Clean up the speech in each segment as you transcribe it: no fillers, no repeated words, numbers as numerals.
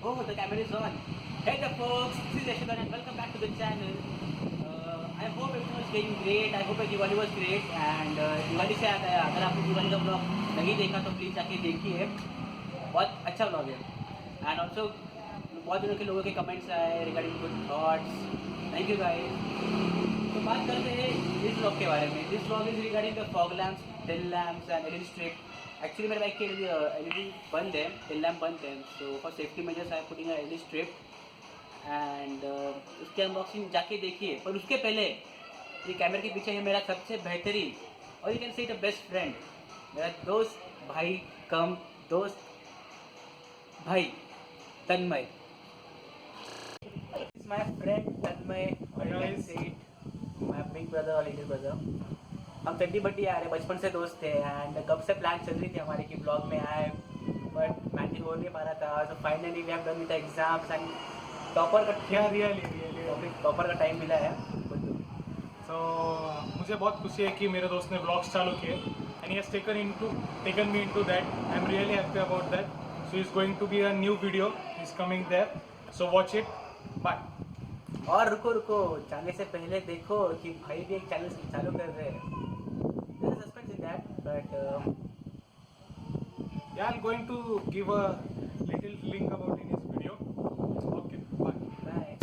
Oh, the camera is on. Hey there folks, this is Yashodhan and welcome back to the channel. I hope everything was going great. I hope Diwali was great and Diwali से आता है. अगर आपने दिवाली का blog नहीं देखा तो please जाके देखिए. बहुत अच्छा ब्लॉग है. एंड ऑल्सो बहुत दिनों के लोगों के कमेंट्स आए regarding good thoughts. Thank you guys. तो बात करते हैं इस ब्लॉग के बारे में. This blog is regarding the fog lamps, tail lamps and LED strip. Actually मेरे बाइक की एलईडी बंद है, टेल लैम्प बंद है. So for safety measures I putting LED strip and उसकी अनबॉक्सिंग जाके देखिए. पर उसके पहले ये कैमरे के पीछे है मेरा सबसे बेहतरीन और you can say the best friend, मेरा दोस्त भाई कम दोस्त भाई तन्मय. इट्स माय फ्रेंड तन्मय और you can say my big brother और लिटिल ब्रदर. हम चड्डी बड्डी आ रहे, बचपन से दोस्त थे एंड कब से प्लान चल रही थी हमारी कि ब्लॉग में आए बट मैनेज हो नहीं पा रहा था. So finally we have done with the exams and topper का रियली टॉपर का टाइम मिला है. सो मुझे बहुत खुशी है कि मेरे दोस्त ने ब्लॉग्स चालू किए and he has taken me into that. I am really happy about that. So is going to be a new video is coming there. So watch it. Bye. और रुको जाने से पहले देखो कि भाई भी एक चैनल चालू कर रहे हैं. There is suspense in that but Yeah, I'm going to give a little link about in this video. Okay, bye. Bye.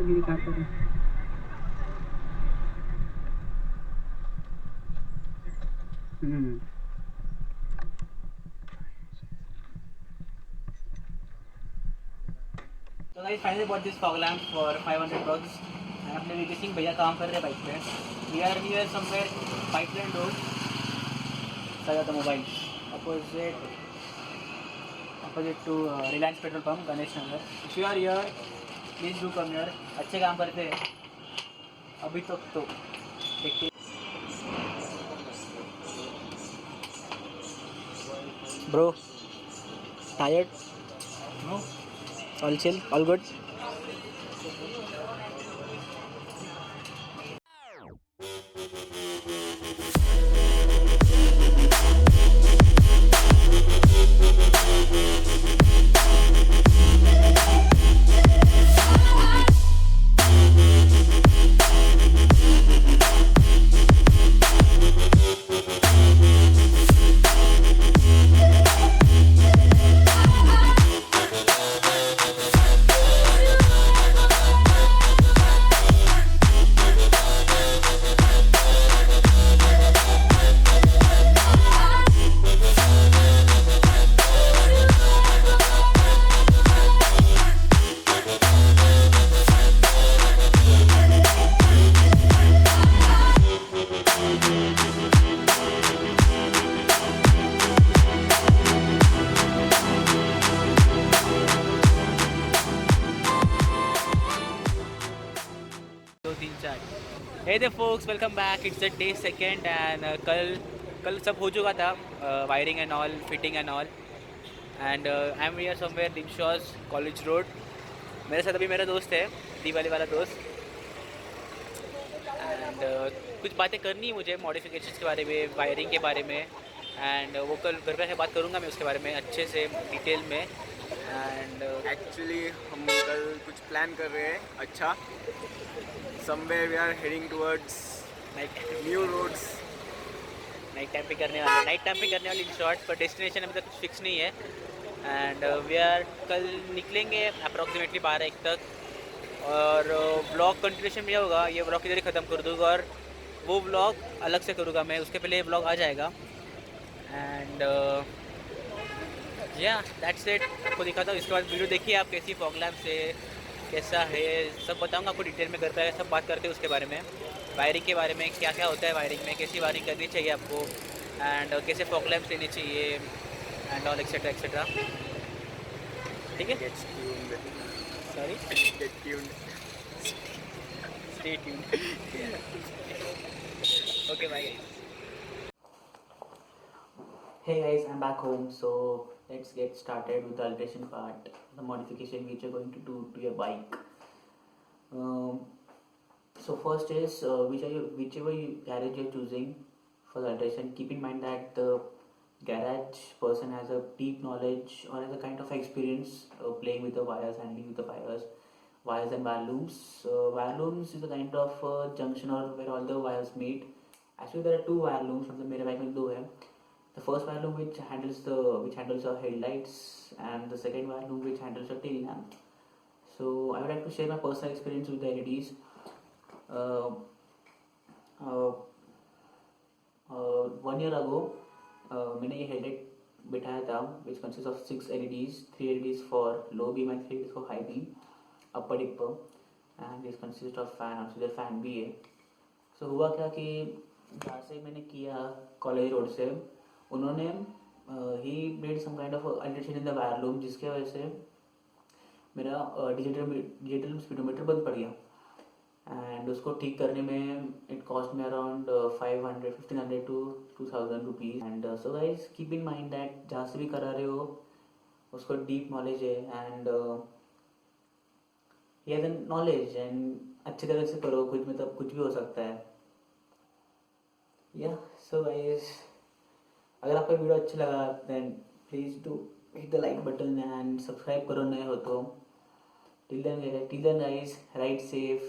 गिरी काटते हैं. तो guys finally bought this fog lamp for 500 bucks. And अपने V K Singh भैया काम कर रहे हैं बाइक पे. We are near somewhere pipeline road, Sajada mobile opposite to Reliance petrol pump Ganesh Nagar. If you are here please do come here. अच्छे काम करते हैं अभी तक तो देखते. Bro tired? No? All chill, all good. Hey there folks, welcome back. It's the day second and कल सब हो चुका था, wiring and all, fitting and all. And I am here somewhere दिमशॉज कॉलेज रोड. मेरे साथ अभी मेरा दोस्त है, दिवाली वाला दोस्त। एंड कुछ बातें करनी है मुझे मॉडिफिकेशंस के बारे में, वायरिंग के बारे में। एंड वो कल घर पे आके बात करूँगा मैं उसके बारे में अच्छे से डिटेल में। एंड एक्चुअली हम कल कुछ प्लान कर रहे हैं अच्छा. Somewhere we are heading towards night new roads. Night time पे करने वाली इन शॉर्ट, पर डेस्टिनेशन अभी तक कुछ फिक्स नहीं है। एंड वी आर कल निकलेंगे अप्रॉक्सीमेटली 12-1 तक। और ब्लॉग कंटिन्यूशन में होगा, ये ब्लॉग इधर ही ख़त्म कर दूँगा और वो ब्लॉग अलग से करूँगा मैं, उसके पहले ये ब्लॉग आ जाएगा। एंड या दैट्स इट, आपको दिखाता हूँ। इसके बाद वीडियो देखिए आप कैसी फॉग लैम्प से, कैसा है सब बताऊँगा आपको डिटेल में। घर पे सब बात करते हैं उसके बारे में, वायरिंग के बारे में, क्या क्या होता है वायरिंग में, कैसी वायरिंग करनी चाहिए आपको, एंड कैसे फॉग लैम्प्स लेने चाहिए, एंड ऑल एक्सेट्रा एक्सेट्रा। ठीक है, Get tuned. Sorry, Get tuned. Stay tuned. Okay bye guys. Hey guys, I'm back home. So let's get started with the alteration part, the modification which you're going to do to your bike. Um, so first is whichever garage you're choosing for the alteration. Keep in mind that the garage person has a deep knowledge or has a kind of experience playing with the wires, handling with the wires and wire looms. Wire looms is a kind of junction or where all the wires meet. Actually, there are two wire looms. मतलब मेरे bike में दो है। The first wire loom which handles your headlights, and the second wire loom which handles your tail lamp. So I would like to share my personal experience with the LEDs. Uh, uh, 1 year ago, मैंने ये headlight बिठाया था, which consists of 6 LEDs, 3 LEDs for low beam and 3 LEDs for high beam, upper dipper, and this consists of fan, also the fan भी है। So हुआ क्या कि जहाँ से मैंने किया कॉलेज रोड से, उन्होंने he made some kind of alteration in the wire loom, जिसके वजह से मेरा डिजिटल स्पीडोमीटर बंद पड़ गया। एंड उसको ठीक करने में इट कॉस्ट में around 1500 to 2000 rupees. And so guys keep in mind that जहाँ से भी करा रहे हो उसको डीप नॉलेज है, and he has an knowledge, and अच्छी तरह से करो, कुछ मतलब कुछ भी हो सकता है। या सो गाइज, अगर आपको वीडियो अच्छा लगा then please do hit the like button and subscribe करो नए हो तो। Till then guys, ride safe,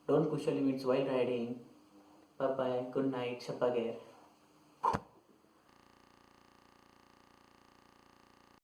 don't push your limits while riding. Bye bye, good night, शब्बा खैर।